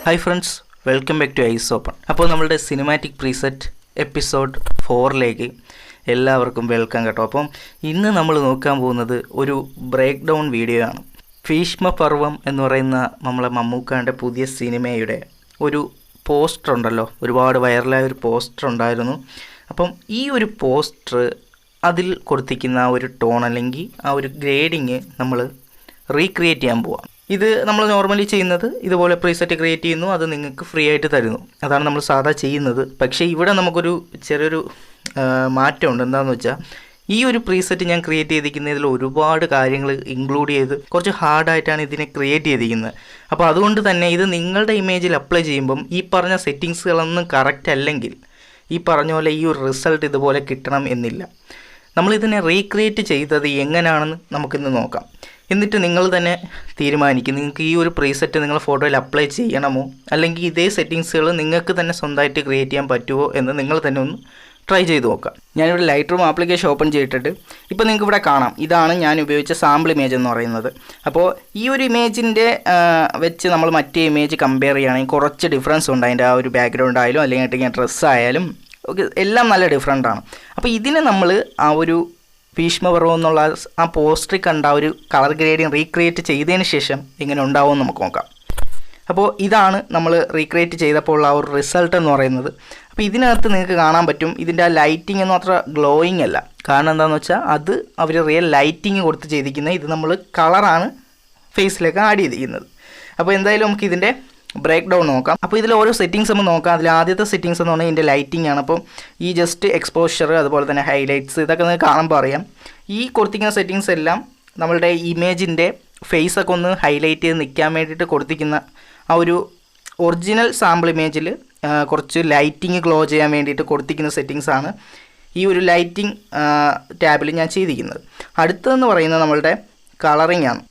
Hi friends, welcome back to EYESOPEN. അപ്പോൾ നമ്മളുടെ cinematic preset episode 4ലേക്ക് എല്ലാവർക്കും വെൽക്കം കേട്ടോ. അപ്പം ഇന്ന് നമ്മൾ നോക്കാൻ പോകുന്നത് ഒരു ബ്രേക്ക് ഡൗൺ വീഡിയോ ആണ്. ഭീഷ്മ പർവം എന്ന് പറയുന്ന നമ്മളെ മമ്മൂക്കാൻ്റെ പുതിയ സിനിമയുടെ ഒരു പോസ്റ്റർ ഉണ്ടല്ലോ, ഒരുപാട് വൈറലായ ഒരു പോസ്റ്റർ ഉണ്ടായിരുന്നു. അപ്പം ഈ ഒരു പോസ്റ്റർ അതിൽ കൊടുത്തിരിക്കുന്ന ആ ഒരു ടോൺ അല്ലെങ്കിൽ ആ ഒരു ഗ്രേഡിങ് നമ്മൾ റീക്രിയേറ്റ് ചെയ്യാൻ പോവാം. ഇത് നമ്മൾ നോർമലി ചെയ്യുന്നത് ഇതുപോലെ പ്രീസെറ്റ് ക്രിയേറ്റ് ചെയ്യുന്നു, അത് നിങ്ങൾക്ക് ഫ്രീ ആയിട്ട് തരുന്നു. അതാണ് നമ്മൾ സാധാ ചെയ്യുന്നത്. പക്ഷേ ഇവിടെ നമുക്കൊരു ചെറിയൊരു മാറ്റമുണ്ട്. എന്താണെന്ന് വെച്ചാൽ ഈ ഒരു പ്രീസെറ്റ് ഞാൻ ക്രിയേറ്റ് ചെയ്തിരിക്കുന്നതിൽ ഒരുപാട് കാര്യങ്ങൾ ഇൻക്ലൂഡ് ചെയ്ത് കുറച്ച് ഹാർഡായിട്ടാണ് ഇതിനെ ക്രിയേറ്റ് ചെയ്തിരിക്കുന്നത്. അപ്പോൾ അതുകൊണ്ട് തന്നെ ഇത് നിങ്ങളുടെ ഇമേജിൽ അപ്ലൈ ചെയ്യുമ്പം ഈ പറഞ്ഞ സെറ്റിങ്സുകളൊന്നും കറക്റ്റ് അല്ലെങ്കിൽ ഈ പറഞ്ഞ പോലെ ഈ ഒരു റിസൾട്ട് ഇതുപോലെ കിട്ടണം എന്നില്ല. നമ്മളിതിനെ റീക്രിയേറ്റ് ചെയ്തത് എങ്ങനെയാണെന്ന് നമുക്കിന്ന് നോക്കാം. എന്നിട്ട് നിങ്ങൾ തന്നെ തീരുമാനിക്കും നിങ്ങൾക്ക് ഈ ഒരു പ്രീസെറ്റ് നിങ്ങൾ ഫോട്ടോയിൽ അപ്ലൈ ചെയ്യണമോ അല്ലെങ്കിൽ ഇതേ സെറ്റിങ്സുകൾ നിങ്ങൾക്ക് തന്നെ സ്വന്തമായിട്ട് ക്രിയേറ്റ് ചെയ്യാൻ പറ്റുമോ എന്ന് നിങ്ങൾ തന്നെ ഒന്ന് ട്രൈ ചെയ്ത് നോക്കാം. ഞാനിവിടെ ലൈറ്റ് റൂം ആപ്ലിക്കേഷൻ ഓപ്പൺ ചെയ്തിട്ട് ഇപ്പോൾ നിങ്ങൾക്ക് ഇവിടെ കാണാം, ഇതാണ് ഞാൻ ഉപയോഗിച്ച സാമ്പിൾ ഇമേജ് എന്ന് പറയുന്നത്. അപ്പോൾ ഈ ഒരു ഇമേജിൻ്റെ വെച്ച് നമ്മൾ മറ്റേ ഇമേജ് കമ്പയർ ചെയ്യുകയാണെങ്കിൽ കുറച്ച് ഡിഫറൻസ് ഉണ്ട്. അതിൻ്റെ ആ ഒരു ബാക്ക്ഗ്രൗണ്ട് ആയാലും അല്ലെങ്കിൽ ഡ്രസ്സായാലും ഒക്കെ എല്ലാം നല്ല ഡിഫറൻ്റ് ആണ്. അപ്പോൾ ഇതിനെ നമ്മൾ ആ ഒരു ഭീഷ്മ പർവം എന്നുള്ള ആ പോസ്റ്ററിൽ കണ്ട ഒരു കളർ ഗ്രേഡിങ് റീക്രിയേറ്റ് ചെയ്തതിന് ശേഷം എങ്ങനെ ഉണ്ടാവുമെന്ന് നമുക്ക് നോക്കാം. അപ്പോൾ ഇതാണ് നമ്മൾ റീക്രിയേറ്റ് ചെയ്തപ്പോൾ ഉള്ള ആ ഒരു റിസൾട്ട് എന്ന് പറയുന്നത്. അപ്പോൾ ഇതിനകത്ത് നിങ്ങൾക്ക് കാണാൻ പറ്റും ഇതിൻ്റെ ആ ലൈറ്റിംഗ് ഒന്നും അത്ര ഗ്ലോയിങ് അല്ല. കാരണം എന്താണെന്ന് വെച്ചാൽ അത് അവർ റിയൽ ലൈറ്റിംഗ് കൊടുത്ത് ചെയ്തിരിക്കുന്നത്, ഇത് നമ്മൾ കളറാണ് ഫേസിലേക്ക് ആഡ് ചെയ്തിരിക്കുന്നത്. അപ്പോൾ എന്തായാലും നമുക്ക് ഇതിൻ്റെ ബ്രേക്ക് ഡൗൺ നോക്കാം. അപ്പോൾ ഇതിൽ ഓരോ സെറ്റിങ്സ് നമ്മൾ നോക്കാം. അതിൽ ആദ്യത്തെ സെറ്റിങ്സ് എന്ന് പറഞ്ഞാൽ ഇതിൻ്റെ ലൈറ്റിംഗ് ആണ്. അപ്പോൾ ഈ ജസ്റ്റ് എക്സ്പോഷർ അതുപോലെ തന്നെ ഹൈലൈറ്റ്സ് ഇതൊക്കെ നിങ്ങൾക്ക് കാണുമ്പോൾ അറിയാം. ഈ കൊടുത്തിരിക്കുന്ന സെറ്റിങ്സ് എല്ലാം നമ്മളുടെ ഇമേജിൻ്റെ ഫേസൊക്കെ ഒന്ന് ഹൈലൈറ്റ് ചെയ്ത് നിൽക്കാൻ വേണ്ടിയിട്ട് കൊടുത്തിരിക്കുന്ന ആ ഒരു ഒറിജിനൽ സാമ്പിൾ ഇമേജിൽ കുറച്ച് ലൈറ്റിംഗ് ഗ്ലോ ചെയ്യാൻ വേണ്ടിയിട്ട് കൊടുത്തിരിക്കുന്ന സെറ്റിങ്സാണ് ഈ ഒരു ലൈറ്റിംഗ് ടാബിൽ ഞാൻ ചെയ്തിരിക്കുന്നത്. അടുത്തതെന്ന് പറയുന്നത് നമ്മളുടെ കളറിംഗ് ആണ്.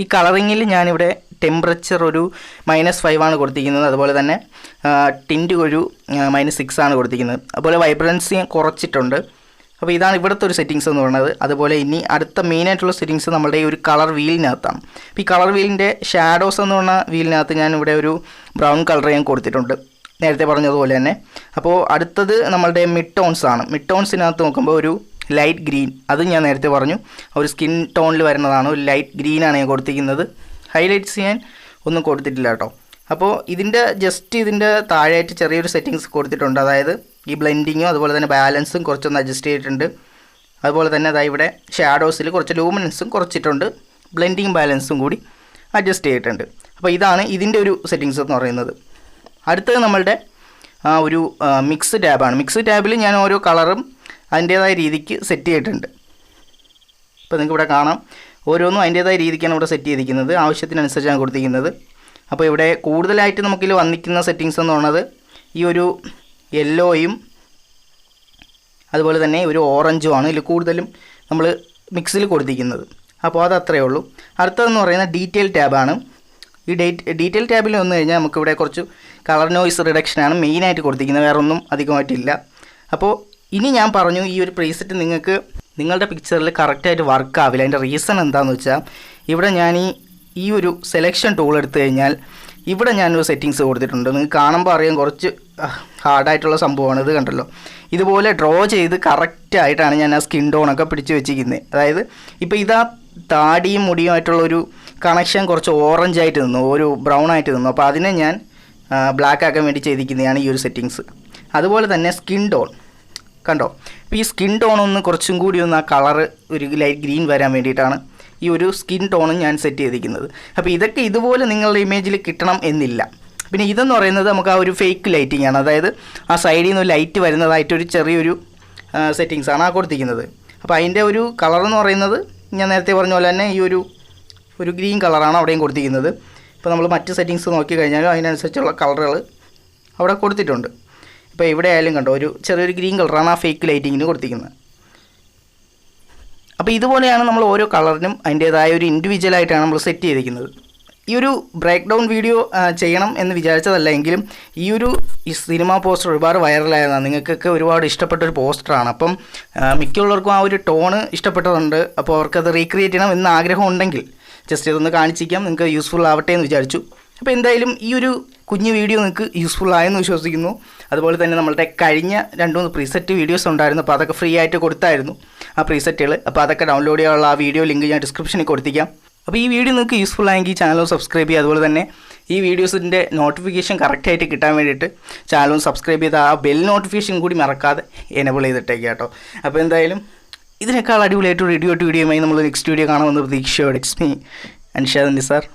ഈ കളറിങ്ങിൽ ഞാനിവിടെ ടെമ്പറേച്ചർ ഒരു -5 ആണ് കൊടുത്തിരിക്കുന്നത്. അതുപോലെ തന്നെ ടിൻറ്റ് ഒരു -6 ആണ് കൊടുത്തിരിക്കുന്നത്. അതുപോലെ വൈബ്രൻസി കുറച്ചിട്ടുണ്ട്. അപ്പോൾ ഇതാണ് ഇവിടുത്തെ ഒരു സെറ്റിങ്സ് എന്ന് പറയുന്നത്. അതുപോലെ ഇനി അടുത്ത മെയിനായിട്ടുള്ള സെറ്റിങ്സ് നമ്മുടെ ഈ ഒരു കളർ വീലിനകത്താണ്. അപ്പോൾ ഈ കളർ വീലിൻ്റെ ഷാഡോസ് എന്ന് പറഞ്ഞ വീലിനകത്ത് ഞാൻ ഇവിടെ ഒരു ബ്രൗൺ കളർ ഞാൻ കൊടുത്തിട്ടുണ്ട്, നേരത്തെ പറഞ്ഞതുപോലെ തന്നെ. അപ്പോൾ അടുത്തത് നമ്മളുടെ മിഡ് ടോൺസ് ആണ്. മിഡ് ടോൺസിനകത്ത് നോക്കുമ്പോൾ ഒരു ലൈറ്റ് ഗ്രീൻ, അത് ഞാൻ നേരത്തെ പറഞ്ഞു ഒരു സ്കിൻ ടോണിൽ വരുന്നതാണ്. ഒരു ലൈറ്റ് ഗ്രീനാണ് ഞാൻ കൊടുത്തിരിക്കുന്നത്. ഹൈലൈറ്റ്സ് ഞാൻ ഒന്നും കൊടുത്തിട്ടില്ല കേട്ടോ. അപ്പോൾ ഇതിൻ്റെ താഴെയായിട്ട് ചെറിയൊരു സെറ്റിങ്സ് കൊടുത്തിട്ടുണ്ട്. അതായത് ഈ ബ്ലെൻഡിങ്ങും അതുപോലെ തന്നെ ബാലൻസും കുറച്ചൊന്ന് അഡ്ജസ്റ്റ് ചെയ്തിട്ടുണ്ട്. അതുപോലെ തന്നെ അതായത് ഇവിടെ ഷാഡോസിൽ കുറച്ച് ലൂമിനൻസും കുറച്ചിട്ടുണ്ട്, ബ്ലെൻഡിങ് ബാലൻസും കൂടി അഡ്ജസ്റ്റ് ചെയ്തിട്ടുണ്ട്. അപ്പോൾ ഇതാണ് ഇതിൻ്റെ ഒരു സെറ്റിങ്സ് എന്ന് പറയുന്നത്. അടുത്തത് നമ്മളുടെ ഒരു മിക്സ് ടാബാണ്. മിക്സ് ടാബിൽ ഞാൻ ഓരോ കളറും അതിൻ്റേതായ രീതിക്ക് സെറ്റ് ചെയ്തിട്ടുണ്ട്. ഇപ്പോൾ നിങ്ങൾക്ക് ഇവിടെ കാണാം, ഓരോന്നും അതിൻ്റേതായ രീതിക്കാണ് ഇവിടെ സെറ്റ് ചെയ്തിരിക്കുന്നത്, ആവശ്യത്തിനനുസരിച്ചാണ് കൊടുത്തിരിക്കുന്നത്. അപ്പോൾ ഇവിടെ കൂടുതലായിട്ട് നമുക്കിതിൽ വന്നിരിക്കുന്ന സെറ്റിങ്സ് എന്ന് പറയുന്നത് ഈ ഒരു യെല്ലോയും അതുപോലെ തന്നെ ഒരു ഓറഞ്ചും ആണ് ഇതിൽ കൂടുതലും നമ്മൾ മിക്സിൽ കൊടുത്തിരിക്കുന്നത്. അപ്പോൾ അത് അത്രയേ ഉള്ളൂ. അടുത്തതെന്ന് പറയുന്നത് ഡീറ്റെയിൽ ടാബാണ്. ഈ ഡീറ്റെയിൽ ടാബിൽ വന്നു കഴിഞ്ഞാൽ നമുക്കിവിടെ കുറച്ച് കളർ നോയ്സ് റിഡക്ഷനാണ് മെയിനായിട്ട് കൊടുത്തിരിക്കുന്നത്, വേറെ ഒന്നും അധികമായിട്ടില്ല. അപ്പോൾ ഇനി ഞാൻ പറഞ്ഞു ഈ ഒരു പ്രീസെറ്റ് നിങ്ങൾക്ക് നിങ്ങളുടെ പിക്ചറിൽ കറക്റ്റായിട്ട് വർക്ക് ആവില്ല. അതിൻ്റെ റീസൺ എന്താണെന്ന് വെച്ചാൽ ഇവിടെ ഞാൻ ഈ ഒരു സെലക്ഷൻ ടൂൾ എടുത്തു കഴിഞ്ഞാൽ ഇവിടെ ഞാനൊരു സെറ്റിങ്സ് കൊടുത്തിട്ടുണ്ട്. നിങ്ങൾക്ക് കാണുമ്പോൾ അറിയാം കുറച്ച് ഹാർഡായിട്ടുള്ള സംഭവമാണ്. ഇത് കണ്ടല്ലോ, ഇതുപോലെ ഡ്രോ ചെയ്ത് കറക്റ്റായിട്ടാണ് ഞാൻ ആ സ്കിൻ ടോണൊക്കെ പിടിച്ച് വെച്ചിരിക്കുന്നത്. അതായത് ഇപ്പോൾ ഇതാ താടിയും മുടിയുമായിട്ടുള്ളൊരു കണക്ഷൻ കുറച്ച് ഓറഞ്ചായിട്ട് നിന്നു, ഒരു ബ്രൗൺ ആയിട്ട് നിന്നു. അപ്പോൾ അതിനെ ഞാൻ ബ്ലാക്ക് ആക്കാൻ വേണ്ടി ചെയ്തിരിക്കുന്നതാണ് ഈ ഒരു സെറ്റിങ്സ്. അതുപോലെ തന്നെ സ്കിൻ ടോൺ കണ്ടോ, ഇപ്പോൾ ഈ സ്കിൻ ടോൺ ഒന്ന് കുറച്ചും കൂടി ഒന്ന് ആ കളറ് ഒരു ലൈറ്റ് ഗ്രീൻ വരാൻ വേണ്ടിയിട്ടാണ് ഈ ഒരു സ്കിൻ ടോണും ഞാൻ സെറ്റ് ചെയ്തിരിക്കുന്നത്. അപ്പോൾ ഇതൊക്കെ ഇതുപോലെ നിങ്ങളുടെ ഇമേജിൽ കിട്ടണം എന്നില്ല. പിന്നെ ഇതെന്ന് പറയുന്നത് നമുക്ക് ആ ഒരു ഫേക്ക് ലൈറ്റിംഗ് ആണ്. അതായത് ആ സൈഡിൽ നിന്ന് ലൈറ്റ് വരുന്നതായിട്ടൊരു ചെറിയൊരു സെറ്റിങ്സാണ് ആ കൊടുത്തിരിക്കുന്നത്. അപ്പോൾ അതിൻ്റെ ഒരു കളർ എന്ന് പറയുന്നത് ഞാൻ നേരത്തെ പറഞ്ഞ പോലെ തന്നെ ഈ ഒരു ഗ്രീൻ കളറാണ് അവിടെയും കൊടുത്തിരിക്കുന്നത്. ഇപ്പോൾ നമ്മൾ മറ്റ് സെറ്റിങ്സ് നോക്കി കഴിഞ്ഞാലും അതിനനുസരിച്ചുള്ള കളറുകൾ അവിടെ കൊടുത്തിട്ടുണ്ട്. ഇപ്പോൾ ഇവിടെ ആയാലും കണ്ടോ ഒരു ചെറിയൊരു ഗ്രീൻ കളറാണ് ആ ഫേക്ക് ലൈറ്റിങ്ങിന് കൊടുത്തിരിക്കുന്നത്. അപ്പോൾ ഇതുപോലെയാണ് നമ്മൾ ഓരോ കളറിനും അതിൻ്റേതായ ഒരു ഇൻഡിവിജ്വലായിട്ടാണ് നമ്മൾ സെറ്റ് ചെയ്തിരിക്കുന്നത്. ഈ ഒരു ബ്രേക്ക് ഡൗൺ വീഡിയോ ചെയ്യണം എന്ന് വിചാരിച്ചതല്ല, എങ്കിലും ഈ സിനിമ പോസ്റ്റർ ഒരുപാട് വൈറലായതാണ്, നിങ്ങൾക്കൊക്കെ ഒരുപാട് ഇഷ്ടപ്പെട്ടൊരു പോസ്റ്ററാണ്. അപ്പം മിക്കുള്ളവർക്കും ആ ഒരു ടോണ് ഇഷ്ടപ്പെട്ടതുണ്ട്. അപ്പോൾ അവർക്കത് റീക്രിയേറ്റ് ചെയ്യണം എന്ന് ആഗ്രഹം ഉണ്ടെങ്കിൽ ജസ്റ്റ് ഇതൊന്ന് കാണിച്ചിരിക്കാം, നിങ്ങൾക്ക് യൂസ്ഫുൾ ആവട്ടെ എന്ന് വിചാരിച്ചു. അപ്പോൾ എന്തായാലും ഈ ഒരു കുഞ്ഞു വീഡിയോ നിങ്ങൾക്ക് യൂസ്ഫുൾ ആയെന്ന് വിശ്വസിക്കുന്നു. അതുപോലെ തന്നെ നമ്മളുടെ കഴിഞ്ഞ 2-3 പ്രീസെറ്റ് വീഡിയോസ് ഉണ്ടായിരുന്നു. അപ്പോൾ അതൊക്കെ ഫ്രീ ആയിട്ട് കൊടുത്തായിരുന്നു ആ പ്രീസെറ്റുകൾ. അപ്പോൾ അതൊക്കെ ഡൗൺലോഡ് ചെയ്യാനുള്ള ആ വീഡിയോ ലിങ്ക് ഞാൻ ഡിസ്ക്രിപ്ഷനിൽ കൊടുത്തിരിക്കാം. അപ്പോൾ ഈ വീഡിയോ നിങ്ങൾക്ക് യൂസ്ഫുൾ ആയെങ്കിൽ ചാനൽ സബ്സ്ക്രൈബ് ചെയ്യുക. അതുപോലെ തന്നെ ഈ വീഡിയോസിൻ്റെ നോട്ടിഫിക്കേഷൻ കറക്റ്റായിട്ട് കിട്ടാൻ വേണ്ടിയിട്ട് ചാനൽ സബ്സ്ക്രൈബ് ചെയ്ത് ആ ബെൽ നോട്ടിഫിക്കേഷൻ കൂടി മറക്കാതെ എനേബിൾ ചെയ്തിട്ടേക്ക് കേട്ടോ. അപ്പോൾ എന്തായാലും ഇതിനേക്കാൾ അടിപൊളിയായിട്ട് വീഡിയോയുമായി നമ്മൾ നെക്സ്റ്റ് വീഡിയോ കാണാമെന്ന് പ്രതീക്ഷയോടെ. It's me Anshad Nisar.